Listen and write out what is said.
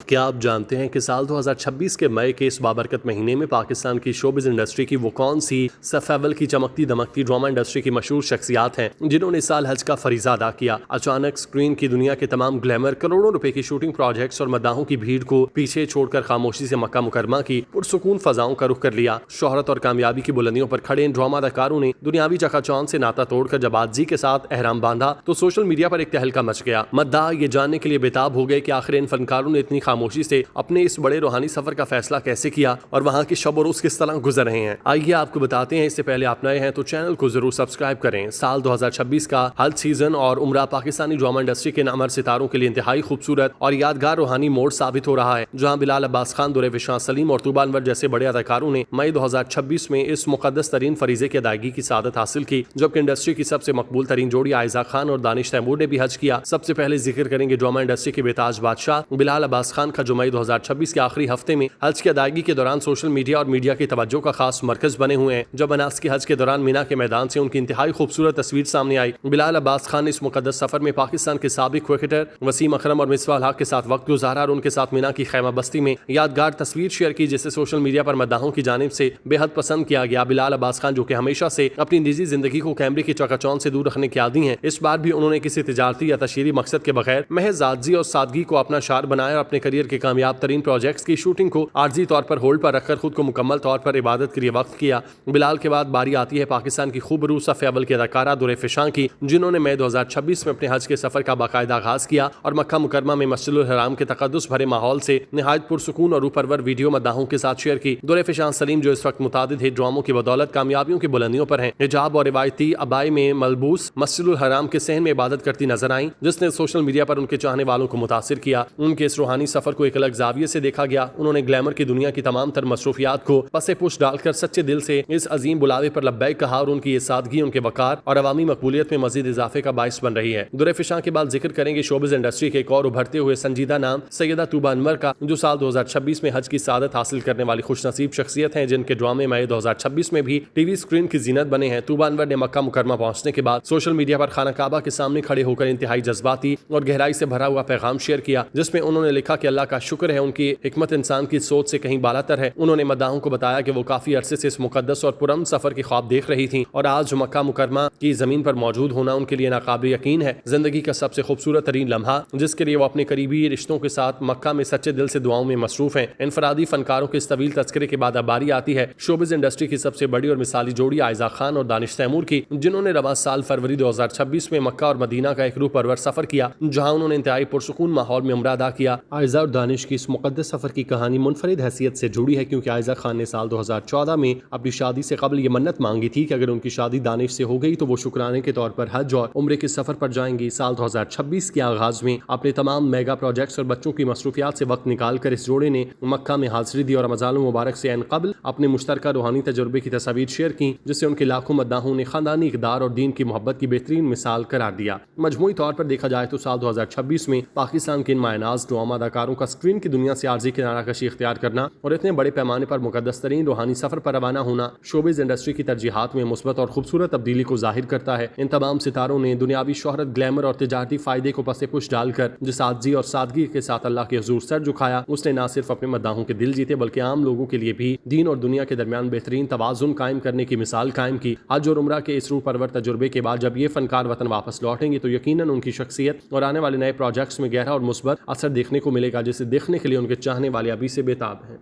क्या आप जानते हैं कि साल 2026 के मई के इस बाबरकत महीने में पाकिस्तान की शोबिज इंडस्ट्री की वो कौन सी सफेवल की चमकती दमकती ड्रामा इंडस्ट्री की मशहूर शख्सियात हैं जिन्होंने इस साल हज का फरीजा अदा किया। अचानक स्क्रीन की दुनिया के तमाम ग्लैमर, करोड़ों रुपए की शूटिंग प्रोजेक्ट्स और मद्दाहों की भीड़ को पीछे छोड़कर खामोशी से मक्का मुकरमा की पुरसुकून फजाओं का रुख कर लिया। शोहरत और कामयाबी की बुलंदियों पर खड़े इन ड्रामा अदाकारों ने दुनियावी चकाचौंध से नाता तोड़कर जब आजिज़ी के साथ एहराम बांधा तो सोशल मीडिया पर एक तहलका मच गया। मद्दाह ये जानने के लिए बेताब हो गए कि आखिर इन फनकारों ने इतनी खामोशी से अपने इस बड़े रूहानी सफर का फैसला कैसे किया और वहां के शब और रोज किस तरह गुजर रहे हैं। आइए आपको बताते हैं। इससे पहले आप नए हैं तो चैनल को जरूर सब्सक्राइब करें। साल 2026 का हज सीजन और उम्रा पाकिस्तानी ड्रामा इंडस्ट्री के नामवर सितारों के लिए इंतहाई खूबसूरत और यादगार रूहानी मोड़ साबित हो रहा है। जहां बिलाल अब्बास खान, दुरैफ़िशां सलीम और तूबा अनवर जैसे बड़े अदाकारों ने मई 2026 में इस मुकद्दस तरीन फरीजे की अदायगी की सादत हासिल की, जबकि इंडस्ट्री की सबसे मकबूल तरीन जोड़ी आयजा खान और दानिश तैमूर ने भी हज किया। सबसे पहले जिक्र करेंगे ड्रामा इंडस्ट्री के बेताज बादशाह बिलाल अब्बास खान का, जो मई 2026 के आखिरी हफ्ते में हज की अदायगी के दौरान सोशल मीडिया और मीडिया की तवज्जो का खास मरकज बने हुए हैं। जब अनास की हज के दौरान मीना के मैदान से उनकी इंतहाई खूबसूरत तस्वीर सामने आई। बिलाल अब्बास खान ने इस मुकद्दस सफर में पाकिस्तान के साबिक क्रिकेटर वसीम अकरम और मिसबाह हक के साथ वक्त गुजारा और उनके साथ मीना की खैमा बस्ती में यादगार तस्वीर शेयर की, जिसे सोशल मीडिया पर मद्दाहों की जानिब से बेहद पसंद किया गया। बिलाल अब्बास खान, जो कि हमेशा से अपनी निजी जिंदगी को कैमरे की चकाचौंध से दूर रखने के आदी हैं, इस बार भी उन्होंने किसी तिजारती या तशहीरी मकसद के बगैर महज आजिज़ी और सादगी को अपना शार बनाया और अपने करियर के कामयाब तरीन प्रोजेक्ट्स की शूटिंग को आर्जी तौर पर होल्ड पर रखकर खुद को मुकम्मल तौर पर इबादत के लिए वक्त किया। बिलाल के बाद बारी आती है पाकिस्तान की खूबरू सफ़ेवल की अदाकारा दुरैफ़िशां की, जिन्होंने मई 2026 में अपने हज के सफर का बाकायदा आगाज किया और मक्का मुकरमा में मस्जिदुल हराम के तकद्दुस भरे माहौल से निहायत पुरसुकून और रूपरवर वीडियो मद्दाहों के साथ शेयर की। दुरैफ़िशां सलीम, जो इस वक्त मुतादिद हिट ड्रामों की बदौलत कामयाबियों की बुलंदियों पर हैं, हिजाब और रिवायती अबाई में मलबूस मस्जिदुल हराम के सहन में इबादत करती नजर आई, जिसने सोशल मीडिया पर उनके चाहने वालों को मुतासिर किया। उनके इस रूहानी सफर को एक अलग जाविये से देखा गया। उन्होंने ग्लैमर की दुनिया की तमाम तर मसरूफियात को पसे पुश डालकर सच्चे दिल से इस अजीम बुलावे पर लब्बैक कहा और उनकी ये सादगी उनके वकार और अवामी मकबूलियत में मजीद इजाफे का बाइस बन रही है। दुरैफ़िशां के बाद जिक्र करेंगे शोबिज इंडस्ट्री के एक और उभरते हुए संजीदा नाम सैयदा तूबा अनवर का, जो साल 2026 में हज की सादत हासिल करने वाली खुशनसीब शख्सियत हैं, जिनके ड्रामे मई 2026 में भी टीवी स्क्रीन की जीनत बने हैं। तूबा अनवर ने मक्का मुकरमा पहुंचने के बाद सोशल मीडिया पर खाना काबा के सामने खड़े होकर इंतहाई जज्बाती और गहराई से भरा हुआ पैगाम शेयर किया, जिसमें उन्होंने लिखा कि अल्लाह का शुक्र है, उनकी हिकमत इंसान की सोच से कहीं बालातर है। उन्होंने मद्दाहों को बताया कि वो काफी अरसे से इस मुकद्दस और पुरअमन सफर की ख्वाब देख रही थी और आज मक्का मुकरमा की जमीन पर मौजूद होना उनके लिए नाकाबिल यकीन है। जिंदगी का सबसे खूबसूरत तरीन लम्हा, जिसके लिए वो अपने करीबी रिश्तों के साथ मक्का में सच्चे दिल से दुआओं में मसरूफ हैं। इनफरादी फनकारों के इस तवील तस्करे के बाद अब बारी आती है शोबिज इंडस्ट्री की सबसे बड़ी और मिसाली जोड़ी आयजा खान और दानिश तैमूर की, जिन्होंने रवा साल फरवरी 2026 में मक्का और मदीना का एक रूह परवर सफर किया, जहां उन्होंने इंतहाई पुरसुकून माहौल में उम्रा अदा किया। आयजा और दानिश की इस मुकद्दस सफर की कहानी मुनफरिद हैसियत से जुड़ी है, क्योंकि आयजा खान ने साल 2014 में अपनी शादी से कबल ये मन्नत मांगी थी कि अगर उनकी शादी दानिश से हो गई तो वो शुक्राने के तौर पर हज और उम्रे के सफर पर जाएंगी। साल 2026 के आगाज में अपने तमाम मेगा प्रोजेक्ट्स और बच्चों की मसरूफियात से वक्त निकाल कर इस जोड़े ने मक्का में हाजिरी दी और रमज़ान मुबारक से ऐन कबल अपने मुश्तरका रूहानी तजुर्बे की तस्वीर शेयर की, जिससे उनके लाखों मद्दाहों ने खानदानी इक़दार और दीन की मोहब्बत की बेहतरीन मिसाल करार दिया। मजमूई तौर पर देखा जाए तो साल 2026 में पाकिस्तान के इन मायनाज ड्रामा अदाकारों का स्क्रीन की दुनिया से आर्जी किनारा कशी इख्तियार करना और इतने बड़े पैमाने पर मुकद्दस तरीन रूहानी सफर पर रवाना होना शोबिज इंडस्ट्री की तरजीहात में मुस्बत और खूबसूरत तब्दीली को जाहिर करता है। इन तमाम सितारों ने दुनियावी शोहरत, ग्लैमर और तिजारती फायदे को पसे पुश डालकर जिस आजिज़ी और सादगी के साथ अल्लाह के हुजूर सर झुकाया, उसने न सिर्फ अपने मद्दाहों के दिल जीते बल्कि आम लोगों के लिए भी दीन और दुनिया के दरमियान बेहतरीन तवाज़ुन कायम करने की मिसाल कायम की। हज और उम्रा के इस रूह परवर तजुर्बे के बाद जब ये फनकार वतन वापस लौटेंगे तो यकीनन उनकी शख्सियत और आने वाले नए प्रोजेक्ट्स में गहरा और मुस्बत असर देखने को मिलेगा, जिसे देखने के लिए उनके चाहने वाले अभी से बेताब हैं।